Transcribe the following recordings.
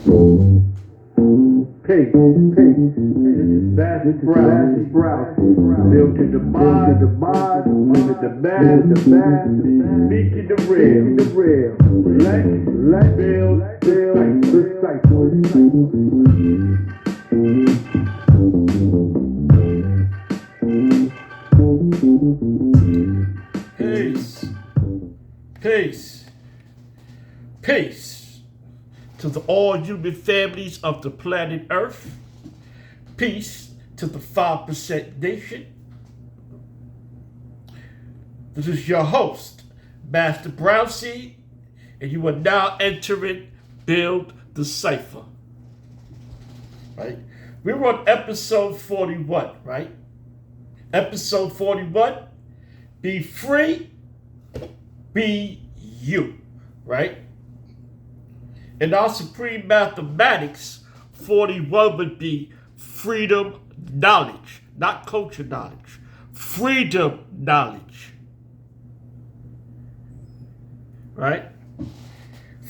Peace. Bassett Brown. Built in the mind, living the man, speaking the real. Let build, Peace. Peace. Peace to all human families of the planet Earth. Peace to the 5% nation. This is your host, Master Brownseed, and you are now entering Build the Cipher. Right? We're on episode 41, right? Episode 41, be free, be you, right? In our supreme mathematics, 41 would be freedom knowledge, not culture knowledge. Freedom knowledge. Right?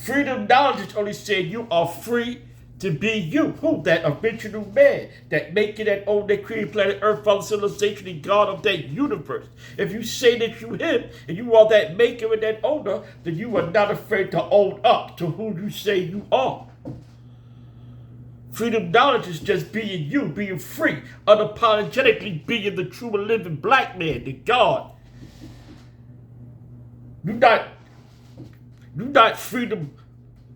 Freedom knowledge is only saying you are free to be you. Who? That original man, that maker that owned, that created planet Earth, father civilization, and God of that universe. If you say that you him, and you are that maker and that owner, then you are not afraid to own up to who you say you are. Freedom knowledge is just being you, being free, unapologetically being the true and living black man, the God. You're not freedom,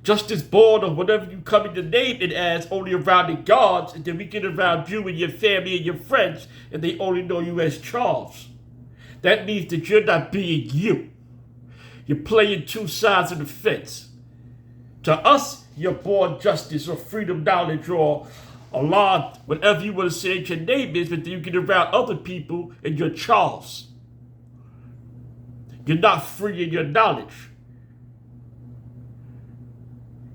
justice, born, or whatever you come in to name it as, only around the gods, and then we get around you and your family and your friends, and they only know you as Charles. That means that you're not being you. You're playing two sides of the fence. To us, you're born justice or freedom knowledge or Allah, whatever you want to say your name is, but then you get around other people and you're Charles. You're not free in your knowledge.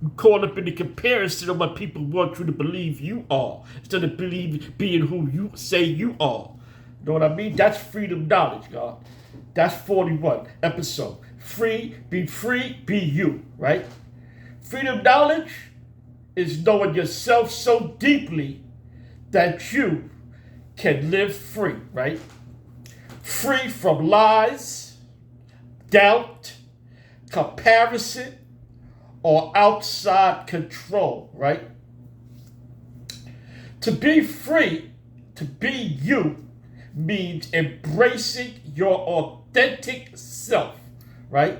You caught up in the comparison of what people want you to believe you are, instead of being who you say you are. You know what I mean? That's freedom knowledge, God. That's 41 episode. Free, be you, right? Freedom knowledge is knowing yourself so deeply that you can live free, right? Free from lies, doubt, comparison, or outside control, right? To be free, to be you, means embracing your authentic self, right?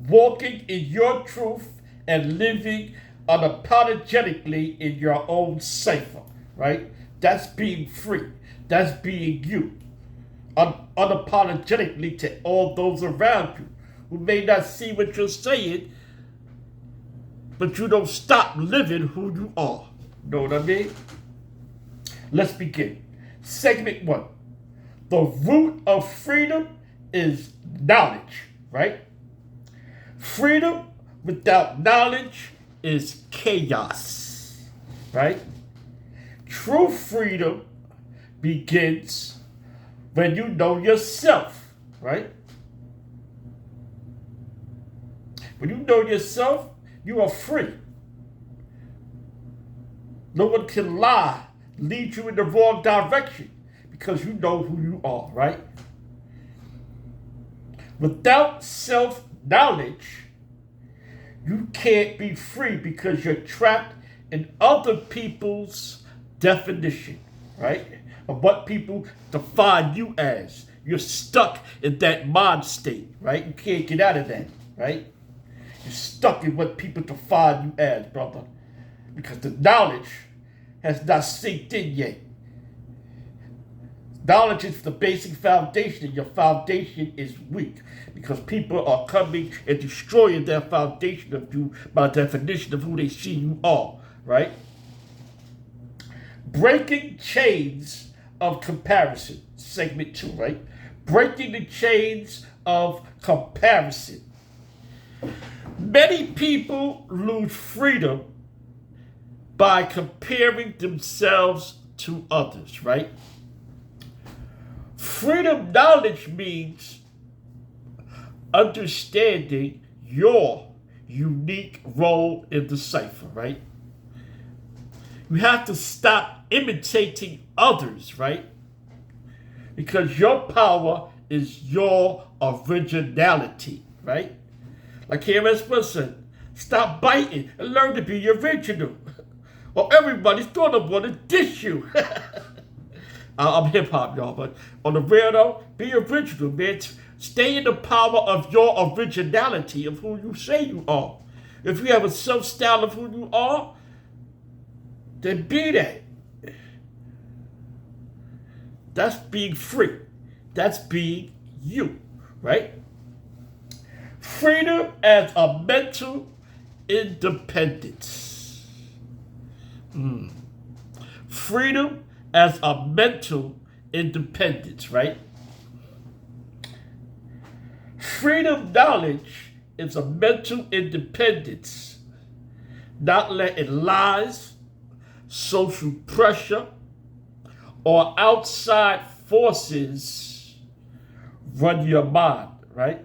Walking in your truth and living unapologetically in your own cipher, right? That's being free. That's being you. Unapologetically to all those around you who may not see what you're saying, but you don't stop living who you are. Know what I mean? Let's begin. Segment 1. The root of freedom is knowledge, right? Freedom without knowledge is chaos, right? True freedom begins when you know yourself, right? When you know yourself, you are free. No one can lie, lead you in the wrong direction, because you know who you are, right? Without self-knowledge, you can't be free because you're trapped in other people's definition, right? Of what people define you as. You're stuck in that mind state, right? You can't get out of that, right? You're stuck in what people define you as, brother. Because the knowledge has not sinked in yet. Knowledge is the basic foundation, and your foundation is weak because people are coming and destroying their foundation of you by definition of who they see you are, right? Breaking chains of comparison, segment 2, right? Breaking the chains of comparison. Many people lose freedom by comparing themselves to others, right? Freedom knowledge means understanding your unique role in the cipher, right? You have to stop imitating others, right? Because your power is your originality, right? Like KRS One, stop biting and learn to be original. Or everybody's gonna wanna diss you. I'm hip hop, y'all, but on the real though, be original, man. Stay in the power of your originality of who you say you are. If you have a self-style of who you are, then be that. That's being free. That's being you, right? Freedom as a mental independence. Freedom as a mental independence, right? Freedom knowledge is a mental independence, not letting lies, social pressure, or outside forces run your mind, right?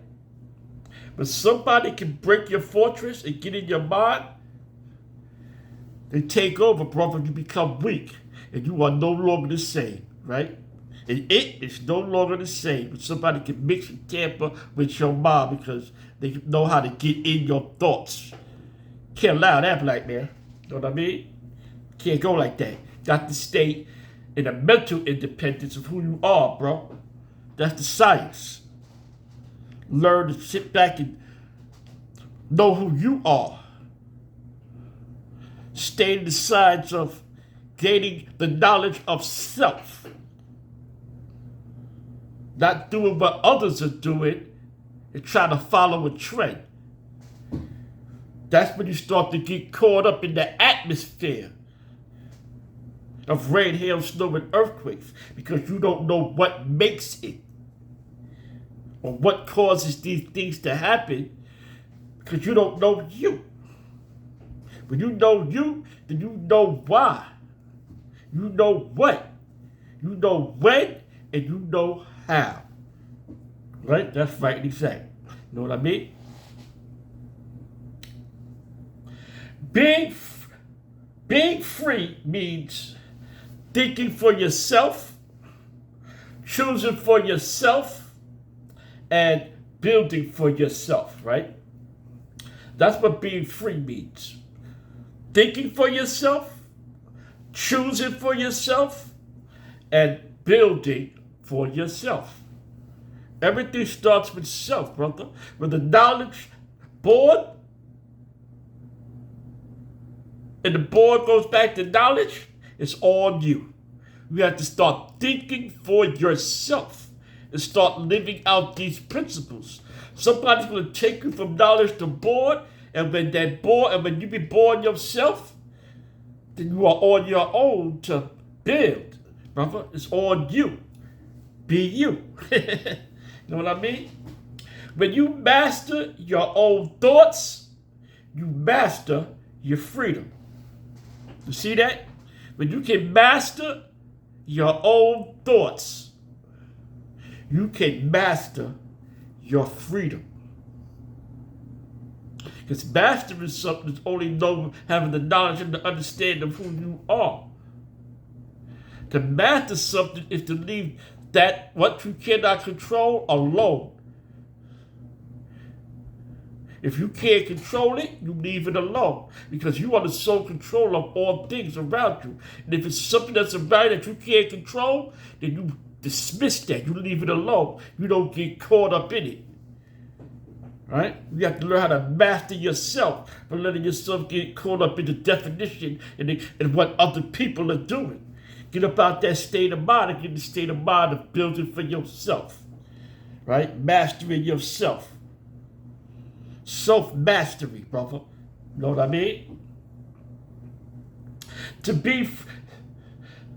But somebody can break your fortress and get in your mind, they take over, brother, you become weak, and you are no longer the same, right? And it is no longer the same. But somebody can mix and tamper with your mind because they know how to get in your thoughts. Can't allow that, black man. Know what I mean? Can't go like that. Got to stay in the mental independence of who you are, bro. That's the science. Learn to sit back and know who you are. Stay in the science of gaining the knowledge of self. Not doing what others are doing and trying to follow a trend. That's when you start to get caught up in the atmosphere of rain, hail, snow, and earthquakes because you don't know what makes it or what causes these things to happen because you don't know you. When you know you, then you know why. You know what. You know when, and you know how. Right? That's right and exact. You know what I mean? Being free means thinking for yourself, choosing for yourself, and building for yourself, right? That's what being free means. Thinking for yourself, choosing for yourself, and building for yourself. Everything starts with self, brother. With the knowledge board, and the board goes back to knowledge, it's all you. You have to start thinking for yourself and start living out these principles. Somebody's going to take you from knowledge to board, and when you be bored yourself, then you are on your own to build, brother. It's on you. Be you. You know what I mean? When you master your own thoughts, you master your freedom. You see that? When you can master your own thoughts, you can master your freedom. Because mastering something is only known having the knowledge and the understanding of who you are. To master something is to leave that what you cannot control alone. If you can't control it, you leave it alone. Because you are the sole control of all things around you. And if it's something that's around that you can't control, then you dismiss that. You leave it alone. You don't get caught up in it. Right? You have to learn how to master yourself by letting yourself get caught up in the definition and what other people are doing. Get up out that state of mind and get in the state of mind of building for yourself. Right? Mastering yourself. Self-mastery, brother. You know what I mean?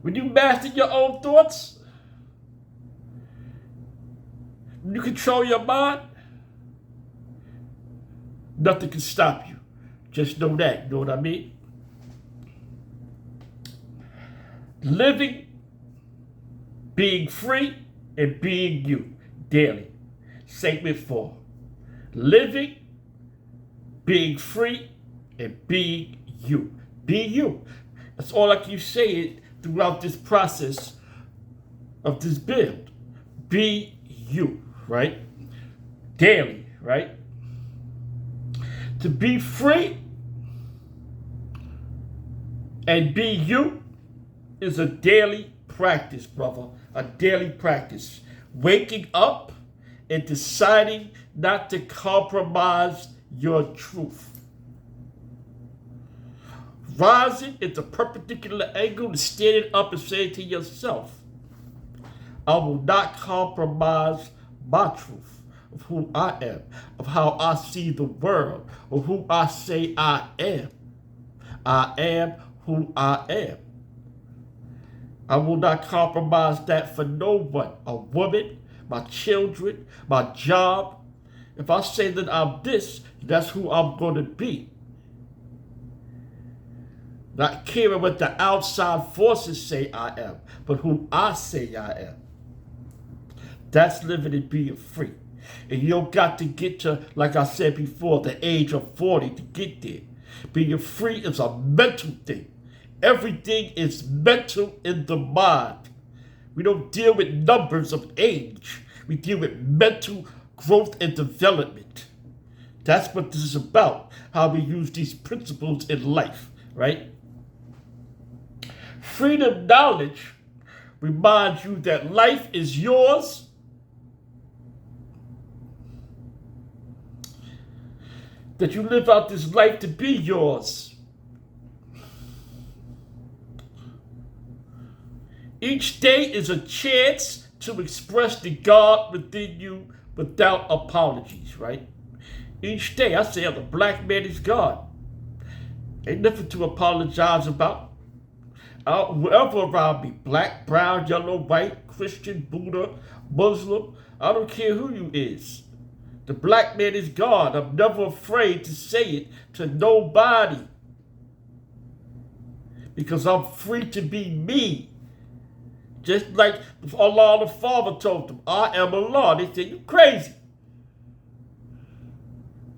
When you master your own thoughts, when you control your mind, nothing can stop you. Just know that. You know what I mean? Living, being free, and being you daily. Segment 4. Living, being free, and being you. Be you. That's all I keep saying throughout this process of this build. Be you, right? Daily, right? To be free and be you is a daily practice, brother. A daily practice. Waking up and deciding not to compromise your truth. Rising into perpendicular angle and standing up and saying to yourself, I will not compromise my truth of who I am, of how I see the world, of who I say I am. I am who I am. I will not compromise that for no one. A woman, my children, my job. If I say that I'm this, that's who I'm going to be. Not caring what the outside forces say I am, but who I say I am. That's living and being free. And you don't got to get to, like I said before, the age of 40 to get there. Being free is a mental thing. Everything is mental in the mind. We don't deal with numbers of age. We deal with mental growth and development. That's what this is about, how we use these principles in life, right? Freedom knowledge reminds you that life is yours that you live out this life to be yours. Each day is a chance to express the God within you without apologies, right? Each day, I say, the black man is God. Ain't nothing to apologize about. Whoever around me, black, brown, yellow, white, Christian, Buddha, Muslim, I don't care who you is. The black man is God. I'm never afraid to say it to nobody. Because I'm free to be me. Just like Allah the Father told them, I am Allah. They said, you crazy.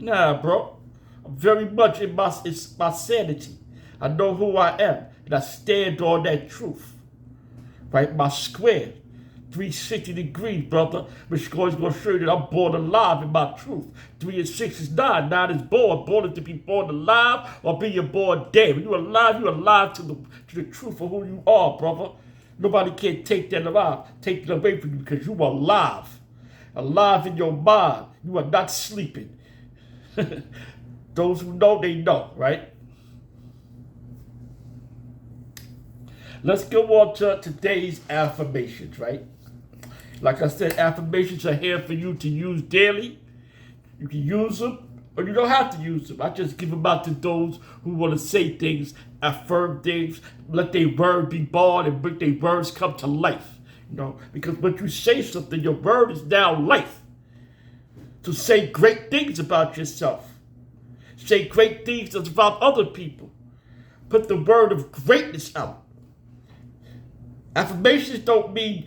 Nah, bro. I'm very much in my sanity. I know who I am. And I stand on that truth. Right? My square. 360 degrees, brother. Which is going to show you that I'm born alive in my truth. 3 and 6 is 9. 9 is born. Born is to be born alive or being born dead. When you're alive to the truth of who you are, brother. Nobody can take that away from you because you are alive. Alive in your mind. You are not sleeping. Those who know, they know, right? Let's go on to today's affirmations, right? Like I said, affirmations are here for you to use daily. You can use them, or you don't have to use them. I just give them out to those who want to say things, affirm things, let their word be born, and make their words come to life. You know, because when you say something, your word is now life. To say great things about yourself. Say great things about other people. Put the word of greatness out. Affirmations don't mean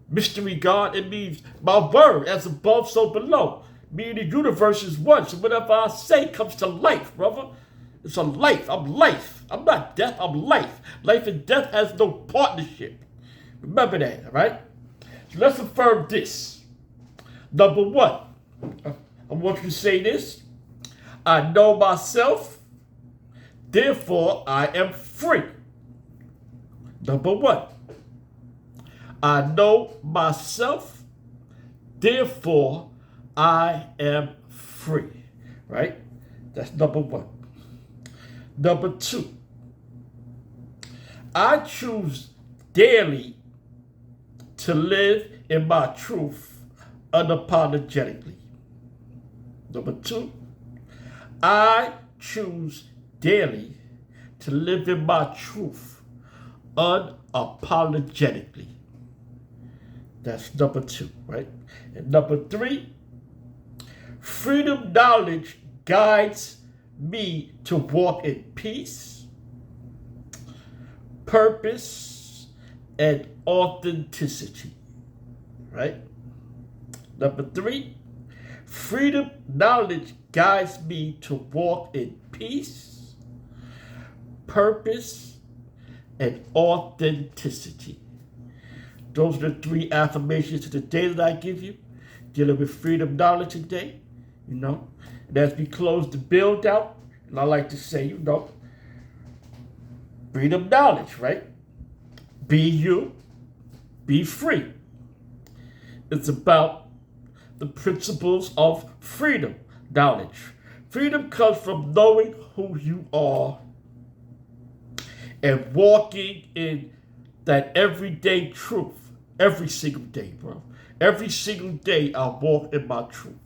mystery God. It means my word, as above, so below. Me and the universe is one. So whatever I say comes to life, brother. It's a life. I'm life. I'm not death. I'm life. Life and death has no partnership. Remember that, all right? So let's affirm this. Number one, I want you to say this. I know myself, therefore I am free. Number one, I know myself, therefore I am free. Right? That's number one. Number two, I choose daily to live in my truth unapologetically. Number two, I choose daily to live in my truth unapologetically. That's number two, right? And number three, freedom knowledge guides me to walk in peace, purpose, and authenticity, right? Number three, freedom knowledge guides me to walk in peace, purpose, and authenticity. Those are the 3 affirmations of the day that I give you, dealing with freedom knowledge today, And as we close the build out, and I like to say, freedom knowledge, right? Be you, be free. It's about the principles of freedom knowledge. Freedom comes from knowing who you are and walking in that everyday truth. Every single day, bro. Every single day I walk in my truth.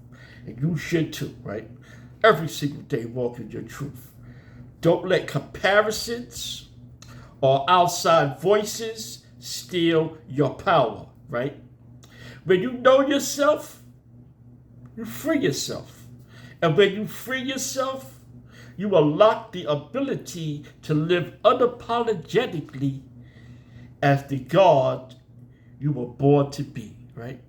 And you should too, right? Every single day walk in your truth. Don't let comparisons or outside voices steal your power, right? When you know yourself, you free yourself. And when you free yourself, you unlock the ability to live unapologetically as the God you were born to be, right?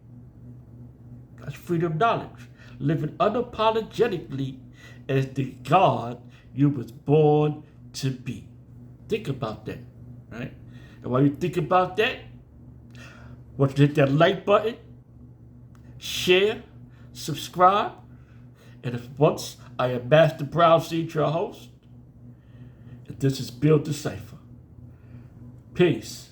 That's freedom knowledge. Living unapologetically as the God you was born to be. Think about that, right? And while you think about that, want you to hit that like button, share, subscribe, and if once I am Master Brown Seed, your host, and this is Build the Cipher. Peace.